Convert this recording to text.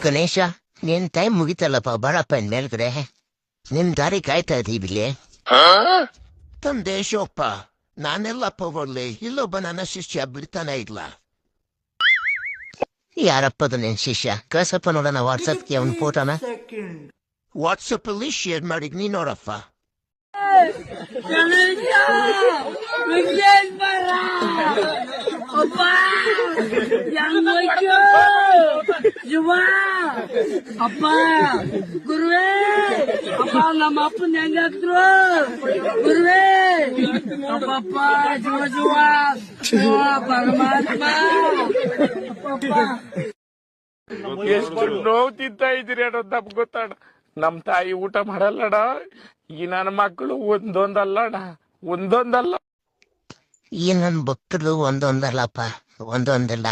ಗಣೇಶ, ನಿನ್ ಟೈಮ್ ಮುಗಿತಲ್ಲಪ್ಪ, ಬಾರಪ್ಪ ಇನ್ ಮೇಲ್ಗಡೆ. ನಿನ್ ದಾರಿ ಕಾಯ್ತಾ ಇದೀವಿಲ್ಲಿ. ತಂದೆ ಶೋಪ್ಪ, ನಾನೆಲ್ಲಪ್ಪ ಬರ್ಲಿ, ಇಲ್ಲೊಬ್ಬ ನನ್ನ ಶಿಷ್ಯ ಬಿಡ್ತಾನೆ ಇಲ್ಲ. ಯಾರಪ್ಪದು ನಿನ್ ಶಿಷ್ಯ? ಕಳ್ಸಪ್ಪ ನೋಡೋಣ ವಾಟ್ಸಪ್ಗೆ ಅವ್ನ ಫೋಟೋನ. ವಾಟ್ಸಪ್ ಅಲ್ಲಿ ಶೇರ್ ಮಾಡಿದ್ ನೀ ನೋಡಪ್ಪ. ಅಪ್ಪ ಗುರುವೇ, ಅಪ್ಪ ನಮ್ಮ ಅಪ್ಪನ ಹೆಂಗಾಕ್ರು ಗುರುವೇ, ಅಪ್ಪಪ್ಪ ಜುವ ಜುವ ಜುವ ಪರಮಾತ್ಮ. ಎಷ್ಟು ನೋವು ತಿಂತ ಇದ್ದೀರಿ ಅನ್ನೋದು ನಮ್ಗೆ ಗೊತ್ತಣ್ಣ. ನಮ್ ತಾಯಿ ಊಟ ಮಾಡಲ್ಲಣ. ಈ ನನ್ನ ಮಕ್ಕಳು ಒಂದೊಂದಲ್ಲ. ಈ ನನ್ ಭಕ್ತರು ಒಂದೊಂದಲ್ಲಪ್ಪ, ಒಂದೊಂದಲ್ಲ.